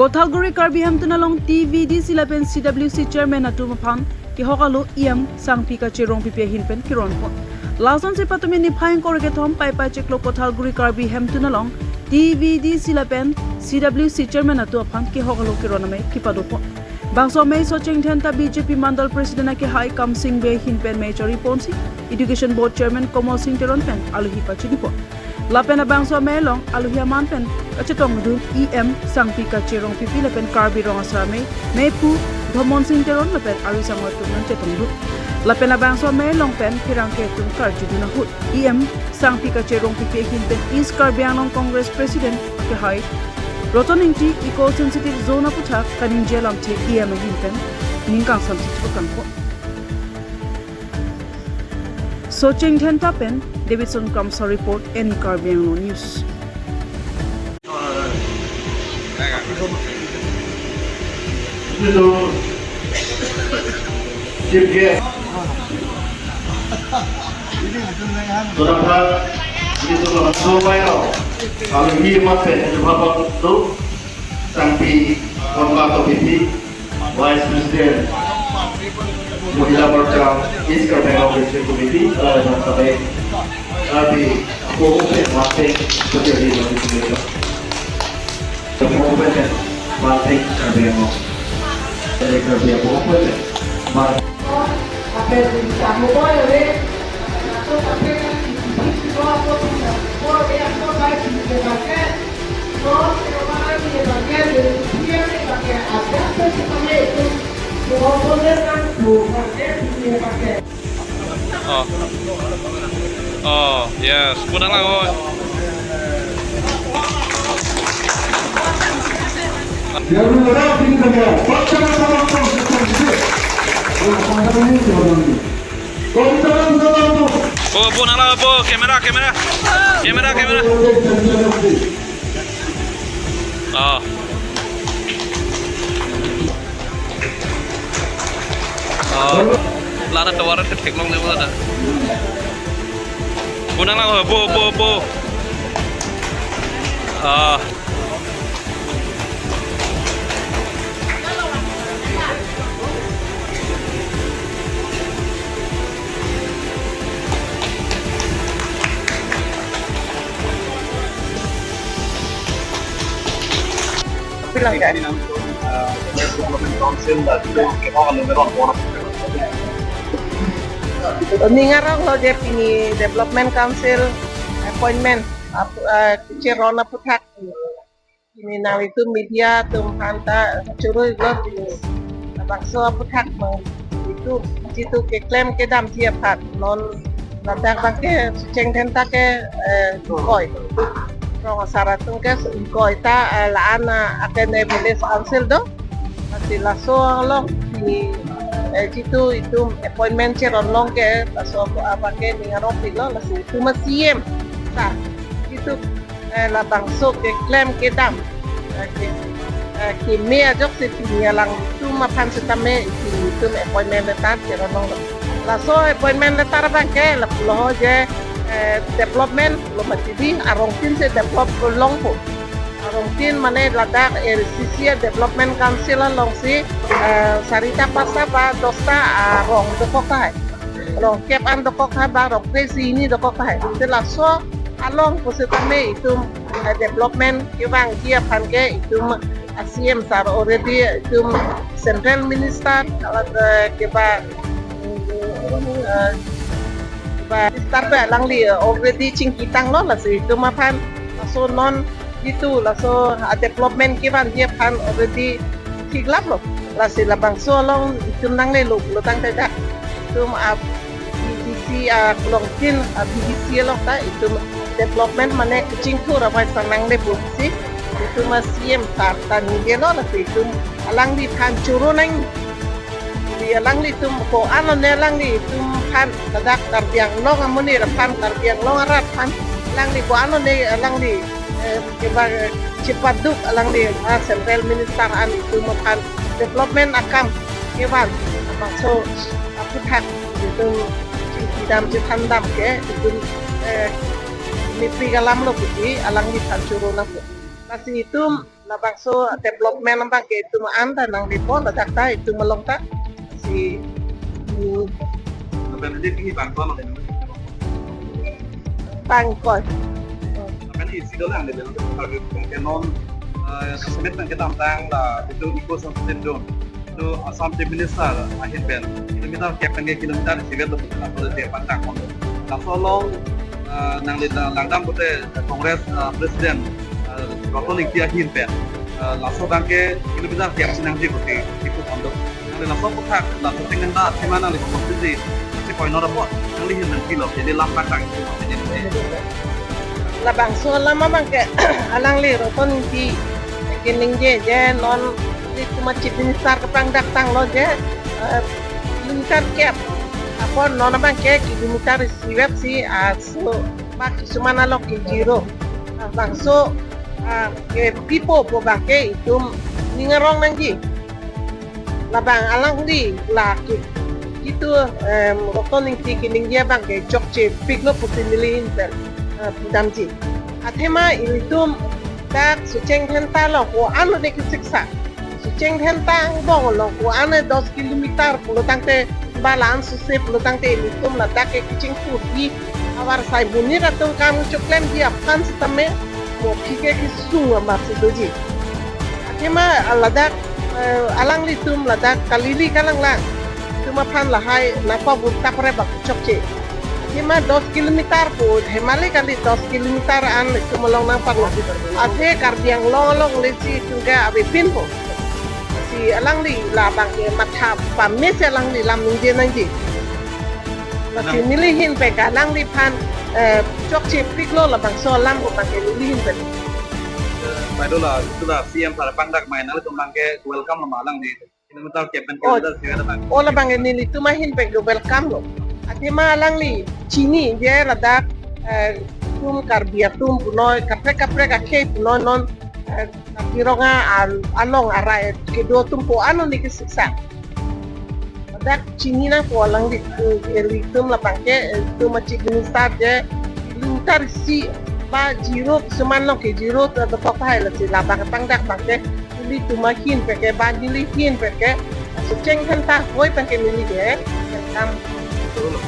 Kothalguri Karbi Hampton along TVD silapen CWC chairman Atum Phan ki hokalo iam sangpi ka cherong pipe hinpen kiron po. Lason se patumi ni phaing korge thom pai cheklo Kothalguri Karbi Hampton along TVD silapen CWC chairman Atum Phan ki hokalo kironame kipado po. Bangso May Socheng Thenta BJP Mandal President ke Hai Kam Singh Be Hinpen Mechori Ponsi Education Board Chairman Komal Singh Teron Pen Aluhi Pachinipo Lapena Bangso May Long Aluhi Aman Pen Kachetong Dun EM Sangpi Kachirong Pipi Lepen Karbi Rong Asrame Mepu Dhomon Singh Teron Lepen Alu Sangwatu Nan Chetong Dun Lapena Bangso May Long Pen Kirang Ketun Karjuduna Hut EM Sangpi Kachirong Pipi Hinpen East Karbiang Long Congress President ke Hai Rotoninti eco-sensitive zone puthak kaning jelam che EM hinten ningkang samsit kanpo. Socheng Thenta Pen Davidson Kamsa report any Karbiang News. Kalau ini masih beberapa itu sampai kontak TV Vice President Mahila Morcha East Karbiang Legislative Committee sampai di Kabupaten Masing terjadi di Malaysia. Kabupaten Masing Karbiang Kabupaten Masing. Oh, yes. Punang lang oh. Oh, punang lang po. Kamera. Oh. Lara tawaran ke teklong ni mana? Punang lang po. Ningarang lo je pini Development Council appointment Cirona Puthak ini nang itu media tum hanta curui lo bangso Puthak itu situ ke klaim ke dam tiap hat non nadak bangke Socheng Thenta ke koi rong saratung ke koi ta laana akan Village Council do masih laso lo ini situ itu appointment ceron long ke laso apa ke ningarong pilo laso itu masih sa itu la bangso ke klaim ke dam ke mea jok se tinyalang itu mapan setame itu appointment letar ceron long laso appointment letar bangke lo je development lo masih arong tin se develop long po Arongtin mana ladak RCC Development Council long si sarita pasa ba dosta rong dokok hai rong kep an dokok hai ba rong presi ini dokok hai setelah so along positame itu development kewang dia panke itu ASEAN sar already itu Central Minister kalau keba start ba lang li already cingkitang lo lah si itu mapan so non itu laso development kiban dia pan already tiglap lo lasi labang solong itu nang le lo tang tak itu BBC longtin BBC lo ta itu development mana kucing tu rapai sanang le BBC itu masih tartan dia lo lasi itu alang di pan curu nang di alang di tu ko ano ne alang di tu pan tadak tarbiang lo ngamuni pan tarbiang lo ngarat pan alang di ko ano ne alang di cepat duk alang di Central Minister an itu makan development akam kewan maksud aku tak itu dam cetan dam ke itu mistri galam lo putih alang di pancuru nak masih itu labang so development bang ke itu anda nang report la dak tai itu melong tak si Ben ini tinggi bantuan oleh Bangkok. Ben isi dulu yang dia bilang kalau mungkin non semet yang kita tentang lah itu ecosystem zone itu Assam Chief Minister akhir ben kilometer kilometer sih itu kalau dia pandang lah solong nang langdam putih Kongres Presiden waktu dia akhir ben langsung bangke kilometer tiap senang dia putih itu untuk nang langsung putar langsung tinggal dah di mana nih posisi si poin orang pun nang lihat nang kilo jadi lambat tang itu jadi Labang so lama bang ke alang li roton di kining je non di cuma Chief Minister keprang datang lo je kilometer cap apa non bang ke kilometer si web si so pak sumana lo ki jiro bang so ke pipo po bang ke itu ningarong nangji labang alang di laki itu roton di kining je bang ke jokce piklo putih milihin bel damji athema ilitum tak suceng henta lo ko anu de siksa suceng henta bong lo ko anu 10 kilometer pulo tangte balan suse pulo tangte ilitum la tak ke kucing putih awar sai bunir atau kamu cuklem dia pan sisteme mo pike ki sunga maksud doji athema aladak alang litum ladak kalili kalang lang cuma pan lahai napa bukta pare bak chokce Hima 2 kilometer po, hemali kali 2 kilometer an itu melong nampak lah. Ate kardiang long lesi juga abe pin po. Si alang di labang ke matha pames alang di lam nje nanji. Masih milihin pe alang di pan cok cepik lo labang so lam po pakai milihin pe. Baiklah, itulah CM pada pandak main lalu tentang ke welcome lama lang di kilometer kepen kilometer sih ada bang. Oh labang ini itu mahin pe welcome lo. Athema lang li chini je ladak tum karbia tum punoy kapre ka ke punoy non kapironga along arai ke do tum po ano ni kisiksa ladak chini na po lang di tum lapang ke tum Chief Minister je lutar si ba jiro suman lo ke jiro to papai la si labang pangdak bangke li tumahin pe ke ba dilihin pe ke so cheng kan ta hoy pe ke mili je kam Betul.